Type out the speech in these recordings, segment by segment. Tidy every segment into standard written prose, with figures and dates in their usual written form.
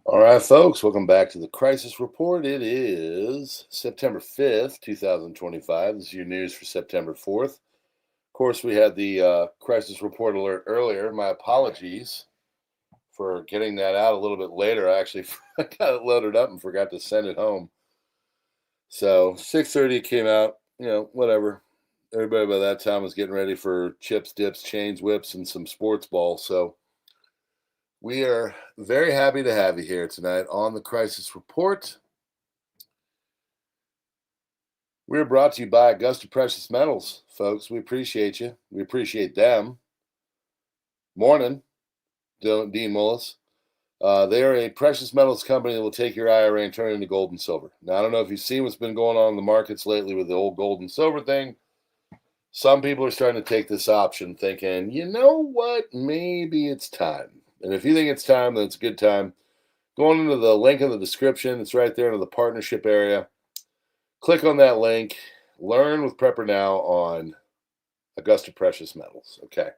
All right, folks, welcome back to the Crisis Report. It is September 5th, 2025. This is your news for September 4th. Of course, we had the Crisis Report alert earlier. My apologies for getting that out a little bit later. I actually got it loaded up and forgot to send it home. So 6:30 it came out, whatever. Everybody by that time was getting ready for chips, dips, chains, whips, and some sports ball. So we are very happy to have you here tonight on the Crisis Report. We're brought to you by Augusta Precious Metals, folks. We appreciate you. We appreciate them. Morning, Dean Mullis. They're a precious metals company that will take your IRA and turn it into gold and silver. Now, I don't know if you've seen what's been going on in the markets lately with the old gold and silver thing. Some people are starting to take this option thinking, you know what, maybe it's time. And if you think it's time, then it's a good time. Going into the link in the description, it's right there in the partnership area. Click on that link. Learn with PrepperNow on Augusta Precious Metals. Okay.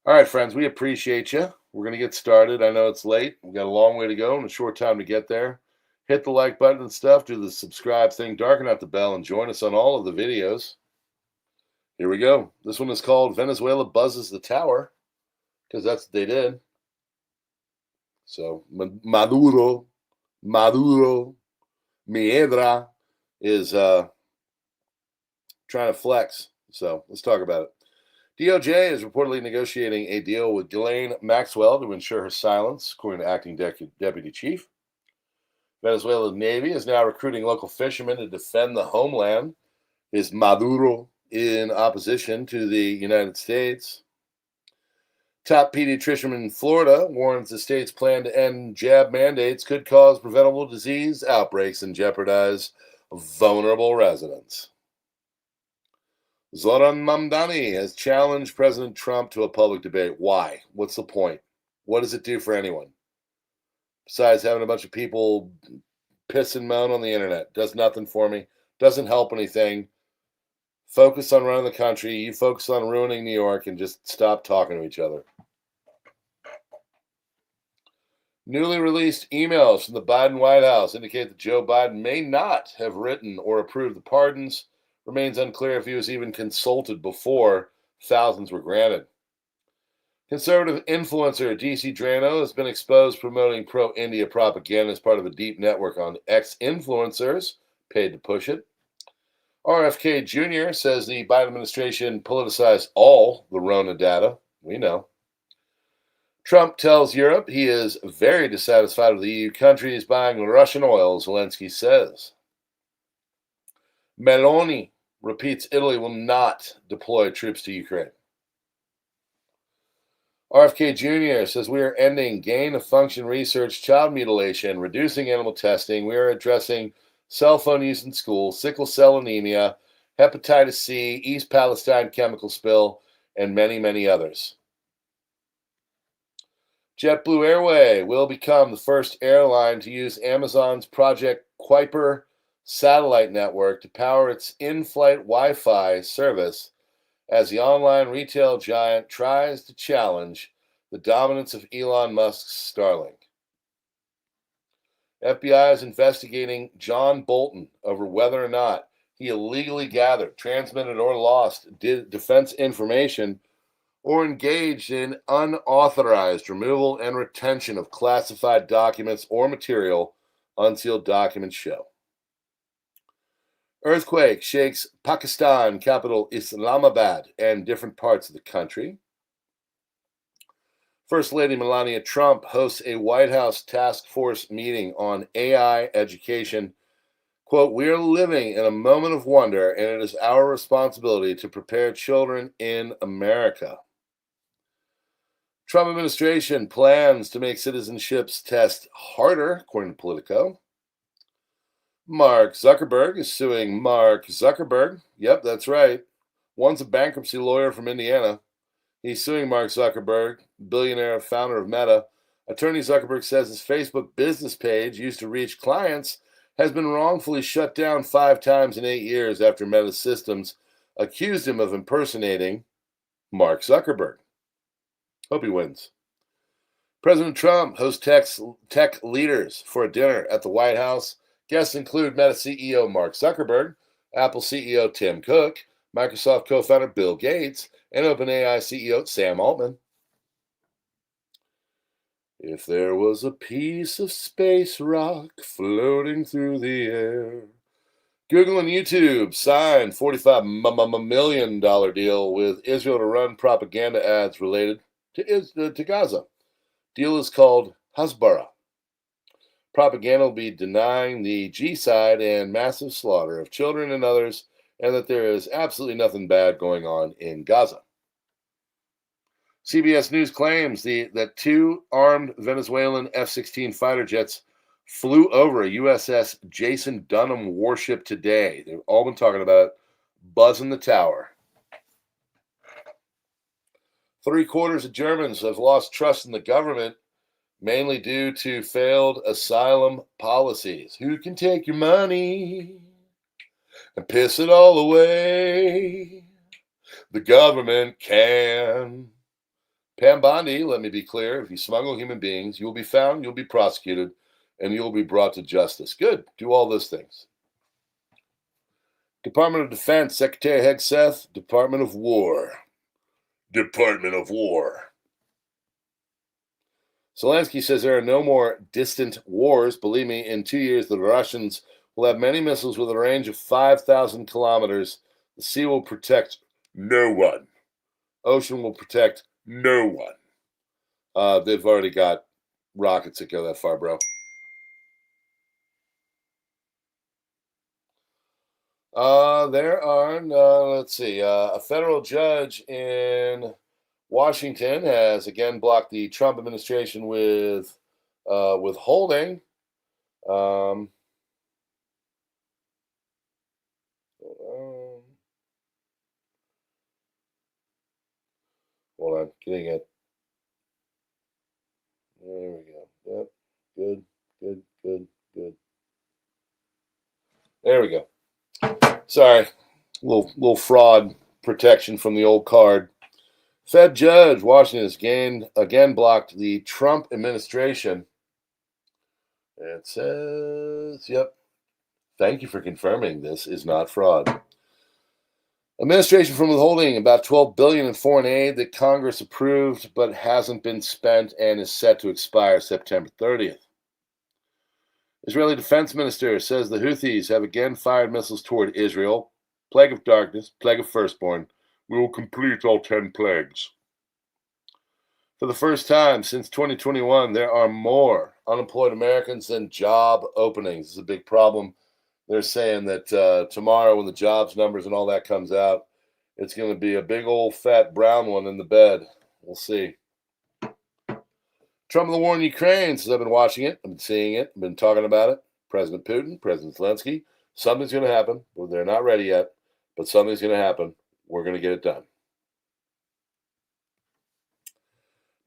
All right, friends, we appreciate you. We're going to get started. I know it's late. We've got a long way to go and a short time to get there. Hit the like button and stuff. Do the subscribe thing. Darken out the bell and join us on all of the videos. Here we go. This one is called Venezuela Buzzes the Tower because that's what they did. So Maduro, Miedra is trying to flex. So let's talk about it. DOJ is reportedly negotiating a deal with Ghislaine Maxwell to ensure her silence, according to acting deputy chief. Venezuela's Navy is now recruiting local fishermen to defend the homeland. Is Maduro in opposition to the United States? Top pediatrician in Florida warns the state's plan to end jab mandates could cause preventable disease outbreaks and jeopardize vulnerable residents. Zoran Mamdani has challenged President Trump to a public debate. Why? What's the point? What does it do for anyone? Besides having a bunch of people piss and moan on the internet. Does nothing for me. Doesn't help anything. Focus on running the country. You focus on ruining New York and just stop talking to each other. Newly released emails from the Biden White House indicate that Joe Biden may not have written or approved the pardons. Remains unclear if he was even consulted before thousands were granted. Conservative influencer DC Drano has been exposed promoting pro-India propaganda as part of a deep network on ex-influencers paid to push it. RFK Jr. says the Biden administration politicized all the Rona data. We know. Trump tells Europe he is very dissatisfied with the EU countries buying Russian oil, Zelensky says. Meloni repeats Italy will not deploy troops to Ukraine. RFK Jr. says we are ending gain-of-function research, child mutilation, reducing animal testing. We are addressing cell phone use in school, sickle cell anemia, hepatitis C, East Palestine chemical spill, and many, many others. JetBlue Airway will become the first airline to use Amazon's Project Kuiper satellite network to power its in-flight Wi-Fi service as the online retail giant tries to challenge the dominance of Elon Musk's Starlink. FBI is investigating John Bolton over whether or not he illegally gathered, transmitted, or lost defense information or engaged in unauthorized removal and retention of classified documents or material, unsealed documents show. Earthquake shakes Pakistan capital Islamabad and different parts of the country. First Lady Melania Trump hosts a White House task force meeting on AI education. Quote, we are living in a moment of wonder, and it is our responsibility to prepare children in America. Trump administration plans to make citizenships test harder, according to Politico. Mark Zuckerberg is suing Mark Zuckerberg. Yep, that's right. One's a bankruptcy lawyer from Indiana. He's suing Mark Zuckerberg, billionaire founder of Meta. Attorney Zuckerberg says his Facebook business page used to reach clients has been wrongfully shut down 5 times in 8 years after Meta Systems accused him of impersonating Mark Zuckerberg. Hope he wins. President Trump hosts tech leaders for a dinner at the White House. Guests include Meta CEO Mark Zuckerberg, Apple CEO Tim Cook, Microsoft co-founder Bill Gates, and OpenAI CEO Sam Altman. If there was a piece of space rock floating through the air. Google and YouTube signed $45 million deal with Israel to run propaganda ads related to Gaza. Deal is called Hasbara. Propaganda will be denying the genocide and massive slaughter of children and others, and that there is absolutely nothing bad going on in Gaza. CBS News claims that two armed Venezuelan F-16 fighter jets flew over a USS Jason Dunham warship today. They've all been talking about it, buzzing the tower. 3/4 of Germans have lost trust in the government, mainly due to failed asylum policies. Who can take your money and piss it all away? The government can. Pam Bondi, let me be clear, if you smuggle human beings, you will be found, you'll be prosecuted, and you'll be brought to justice. Good. Do all those things. Department of Defense, Secretary Hegseth, Department of War. Department of War. Zelensky says there are no more distant wars. Believe me, in 2 years, the Russians will have many missiles with a range of 5,000 kilometers. The sea will protect no one. Ocean will protect no one. They've already got rockets that go that far, bro. There are, let's see, a federal judge in Washington has again blocked the Trump administration with withholding. Um, hold on, getting it. There we go. Yep. Good, good, good, good. There we go. Sorry, little fraud protection from the old card. Fed judge Washington has again blocked the Trump administration. It says, yep. Thank you for confirming this is not fraud. Administration from withholding about $12 billion in foreign aid that Congress approved but hasn't been spent and is set to expire September 30th. Israeli defense minister says the Houthis have again fired missiles toward Israel. Plague of darkness, plague of firstborn. We will complete all 10 plagues. For the first time since 2021, there are more unemployed Americans than job openings. This is a big problem. They're saying that tomorrow, when the jobs numbers and all that comes out, it's going to be a big old fat brown one in the bed. We'll see. Trump and the war in Ukraine, since I've been watching it, I've been seeing it, I've been talking about it. President Putin, President Zelensky, something's going to happen. Well, they're not ready yet, but something's going to happen. We're going to get it done.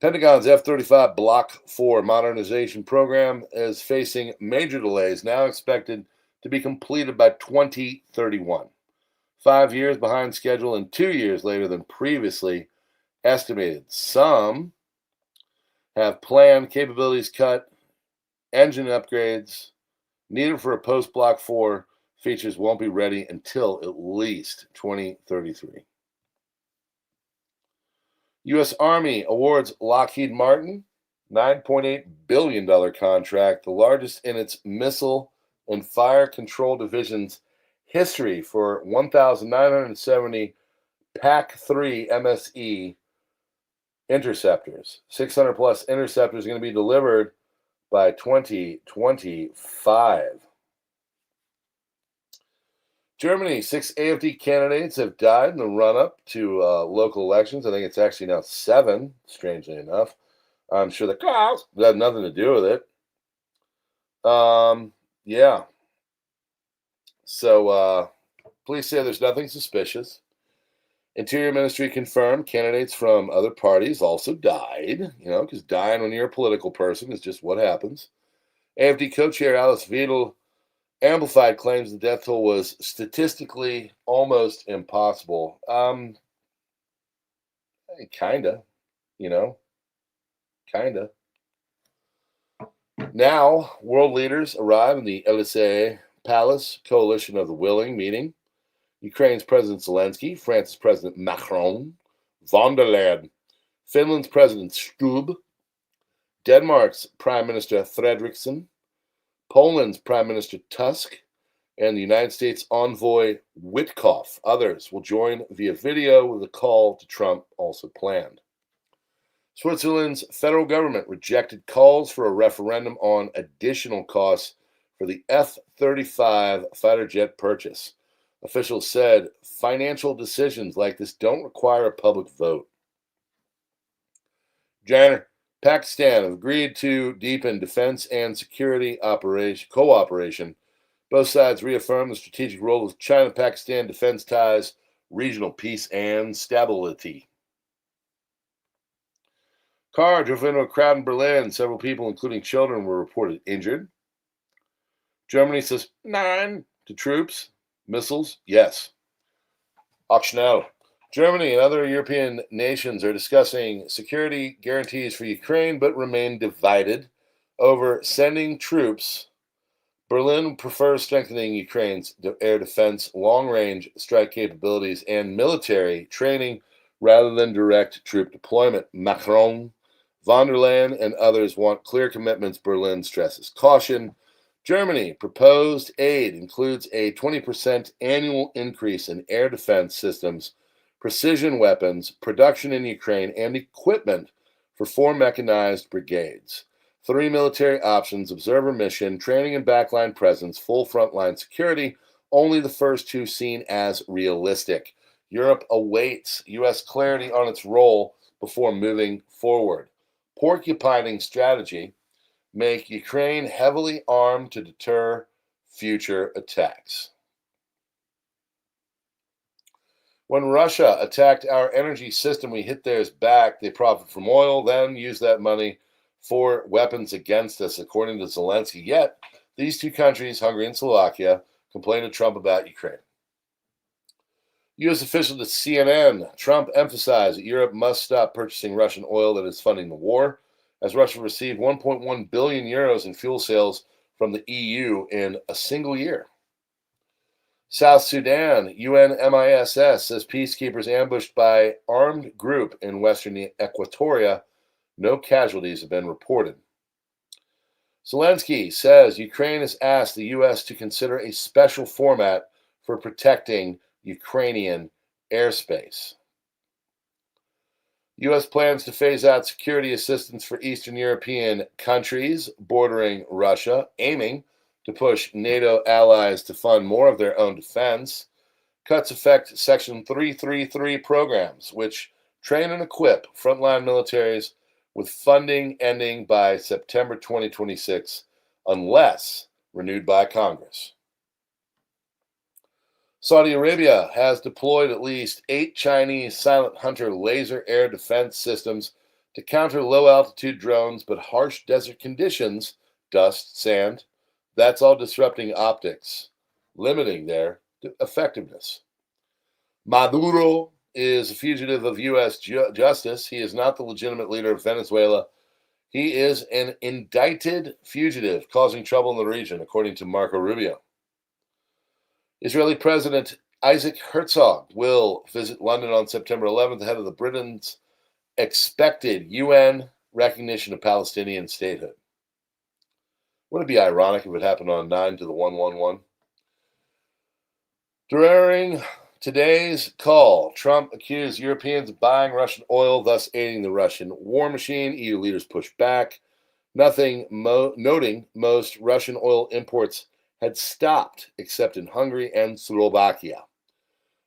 Pentagon's F-35 Block 4 modernization program is facing major delays, now expected to be completed by 2031. 5 years behind schedule and 2 years later than previously estimated. Some have planned capabilities cut, engine upgrades needed for a post-Block 4 features won't be ready until at least 2033. U.S. Army awards Lockheed Martin $9.8 billion contract, the largest in its missile and fire control division's history, for 1,970 PAC-3 MSE interceptors. 600 plus interceptors are going to be delivered by 2025. Germany, 6 AfD candidates have died in the run-up to local elections. I think it's actually now 7, strangely enough. I'm sure the cows had nothing to do with it. Yeah. So police say there's nothing suspicious. Interior Ministry confirmed candidates from other parties also died, because dying when you're a political person is just what happens. AfD co-chair Alice Weidel amplified claims the death toll was statistically almost impossible. Kinda, kinda. Now, world leaders arrive in the Elysee Palace Coalition of the Willing meeting. Ukraine's President Zelensky, France's President Macron, von der Leyen, Finland's President Stubb, Denmark's Prime Minister Fredriksson, Poland's Prime Minister Tusk, and the United States envoy Witkoff. Others will join via video with a call to Trump also planned. Switzerland's federal government rejected calls for a referendum on additional costs for the F-35 fighter jet purchase. Officials said financial decisions like this don't require a public vote. Pakistan have agreed to deepen defense and security cooperation. Both sides reaffirmed the strategic role of China-Pakistan defense ties, regional peace, and stability. Car drove into a crowd in Berlin. Several people, including children, were reported injured. Germany says 9 to troops. Missiles, yes. Optional. Germany and other European nations are discussing security guarantees for Ukraine, but remain divided over sending troops. Berlin prefers strengthening Ukraine's air defense, long-range strike capabilities, and military training rather than direct troop deployment. Macron, von der Leyen, and others want clear commitments. Berlin stresses caution. Germany proposed aid includes a 20% annual increase in air defense systems, precision weapons, production in Ukraine, and equipment for 4 mechanized brigades. 3 military options: observer mission, training and backline presence, full frontline security. Only the first 2 seen as realistic. Europe awaits U.S. clarity on its role before moving forward. Porcupining strategy: make Ukraine heavily armed to deter future attacks. When Russia attacked our energy system, we hit theirs back. They profit from oil, then use that money for weapons against us, according to Zelensky. Yet, these 2 countries, Hungary and Slovakia, complained to Trump about Ukraine. U.S. official to CNN, Trump emphasized that Europe must stop purchasing Russian oil that is funding the war, as Russia received 1.1 billion euros in fuel sales from the EU in a single year. South Sudan, UNMISS says peacekeepers ambushed by armed group in western Equatoria. No casualties have been reported. Zelensky says Ukraine has asked the U.S. to consider a special format for protecting Ukrainian airspace. U.S. plans to phase out security assistance for Eastern European countries bordering Russia, aiming to push NATO allies to fund more of their own defense. Cuts affect Section 333 programs, which train and equip frontline militaries, with funding ending by September 2026, unless renewed by Congress. Saudi Arabia has deployed at least 8 Chinese Silent Hunter laser air defense systems to counter low-altitude drones, but harsh desert conditions, dust, sand, that's all disrupting optics, limiting their effectiveness. Maduro is a fugitive of U.S. justice. He is not the legitimate leader of Venezuela. He is an indicted fugitive causing trouble in the region, according to Marco Rubio. Israeli President Isaac Herzog will visit London on September 11th ahead of the Britain's expected UN recognition of Palestinian statehood. Wouldn't it be ironic if it happened on 9 to the 111? During today's call, Trump accused Europeans of buying Russian oil, thus aiding the Russian war machine. EU leaders pushed back, noting most Russian oil imports had stopped except in Hungary and Slovakia.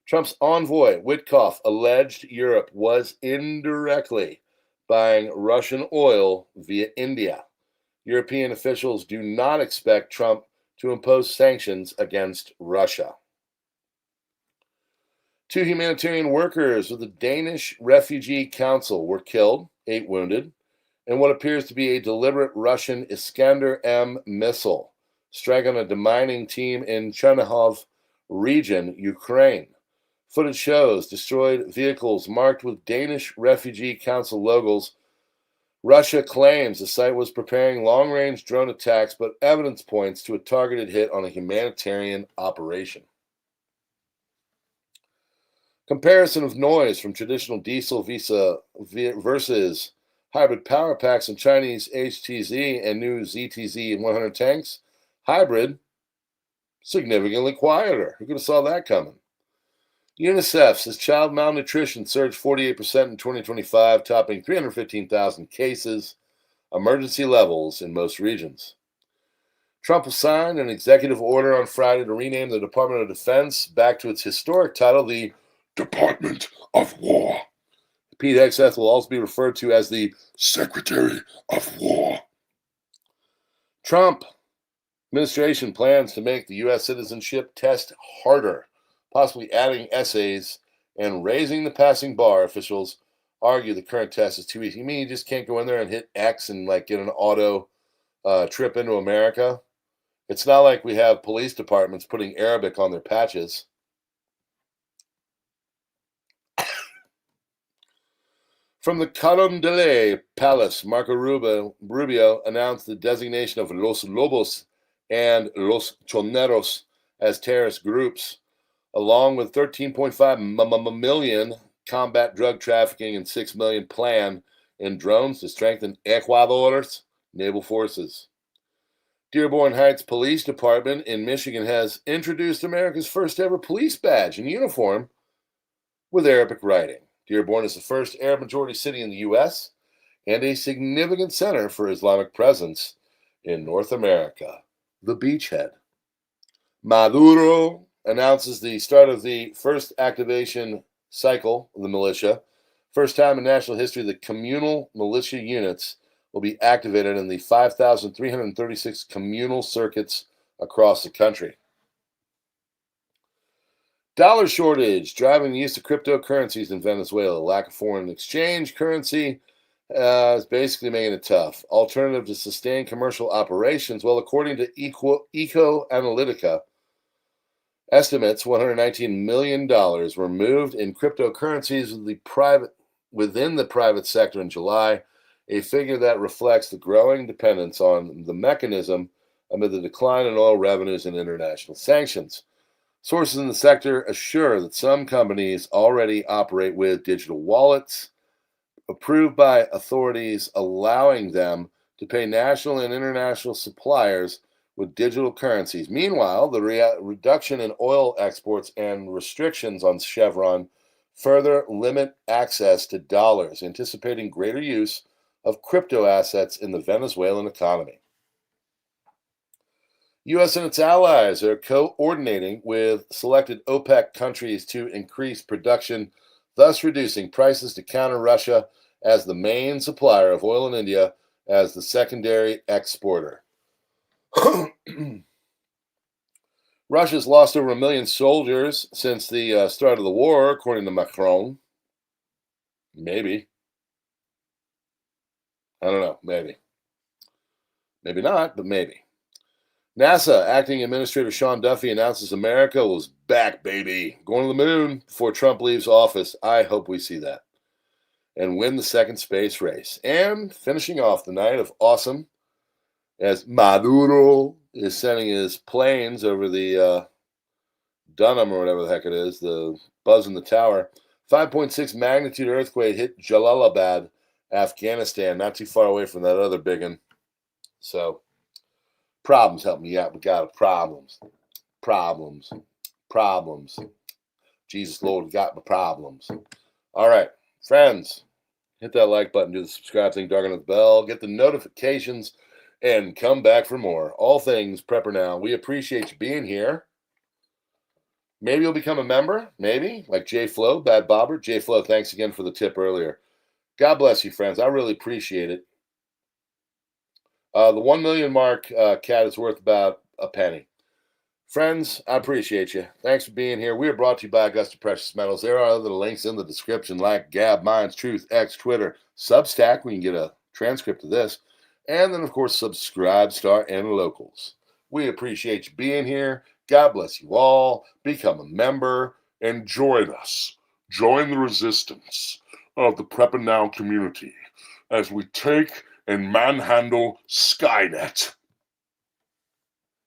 Trump's envoy, Witkoff, alleged Europe was indirectly buying Russian oil via India. European officials do not expect Trump to impose sanctions against Russia. 2 humanitarian workers with the Danish Refugee Council were killed, 8 wounded, in what appears to be a deliberate Russian Iskander-M missile strike on a demining team in Chernihiv region, Ukraine. Footage shows destroyed vehicles marked with Danish Refugee Council logos Russia claims the site was preparing long-range drone attacks, but evidence points to a targeted hit on a humanitarian operation. Comparison of noise from traditional diesel versus hybrid power packs and Chinese HTZ and new ZTZ 100 tanks. Hybrid, significantly quieter. Who could have saw that coming? UNICEF says child malnutrition surged 48% in 2025, topping 315,000 cases, emergency levels in most regions. Trump signed an executive order on Friday to rename the Department of Defense back to its historic title, the Department of War. Pete Hegseth will also be referred to as the Secretary of War. Trump administration plans to make the U.S. citizenship test harder, possibly adding essays and raising the passing bar. Officials argue the current test is too easy. You mean you just can't go in there and hit X and get an auto trip into America? It's not like we have police departments putting Arabic on their patches. From the Carondelet Palace, Marco Rubio announced the designation of Los Lobos and Los Choneros as terrorist groups, along with 13.5 million combat drug trafficking and 6 million plan in drones to strengthen Ecuador's naval forces. Dearborn Heights Police Department in Michigan has introduced America's first ever police badge and uniform with Arabic writing. Dearborn is the first Arab majority city in the U.S. and a significant center for Islamic presence in North America, the beachhead. Maduro announces the start of the first activation cycle of the militia. First time in national history that communal militia units will be activated in the 5,336 communal circuits across the country. Dollar shortage driving the use of cryptocurrencies in Venezuela. Lack of foreign exchange currency is basically making it tough. Alternative to sustain commercial operations. Well, according to Eco Analytica, estimates $119 million were moved in cryptocurrencies within the private sector in July, a figure that reflects the growing dependence on the mechanism amid the decline in oil revenues and international sanctions. Sources in the sector assure that some companies already operate with digital wallets approved by authorities, allowing them to pay national and international suppliers with digital currencies. Meanwhile, the reduction in oil exports and restrictions on Chevron further limit access to dollars, anticipating greater use of crypto assets in the Venezuelan economy. U.S. and its allies are coordinating with selected OPEC countries to increase production, thus reducing prices to counter Russia as the main supplier of oil in India as the secondary exporter. Russia's lost over 1 million soldiers since the start of the war, according to Macron. Maybe. I don't know. Maybe. Maybe not, but maybe. NASA acting administrator Sean Duffy announces America was back, baby. Going to the moon before Trump leaves office. I hope we see that. And win the second space race. And finishing off the night of awesome as Maduro is sending his planes over the Dunham or whatever the heck it is, the buzz in the tower. 5.6 magnitude earthquake hit Jalalabad, Afghanistan, not too far away from that other big one. So, problems help me out. We got problems. Jesus Lord, we got my problems. All right, friends, hit that like button, do the subscribe thing, darken the bell, get the notifications, and come back for more. All things PrepperNow. We appreciate you being here. Maybe you'll become a member, maybe, like J Flo, Bad Bobber. J Flo, thanks again for the tip earlier. God bless you, friends. I really appreciate it. The 1 million mark cat is worth about a penny. Friends, I appreciate you. Thanks for being here. We are brought to you by Augusta Precious Metals. There are other links in the description like Gab, Minds, Truth, X, Twitter, Substack, where you can get a transcript of this. And then, of course, Subscribe, Star, and Locals. We appreciate you being here. God bless you all. Become a member and join us. Join the resistance of the PrepperNow community. as we take and manhandle Skynet.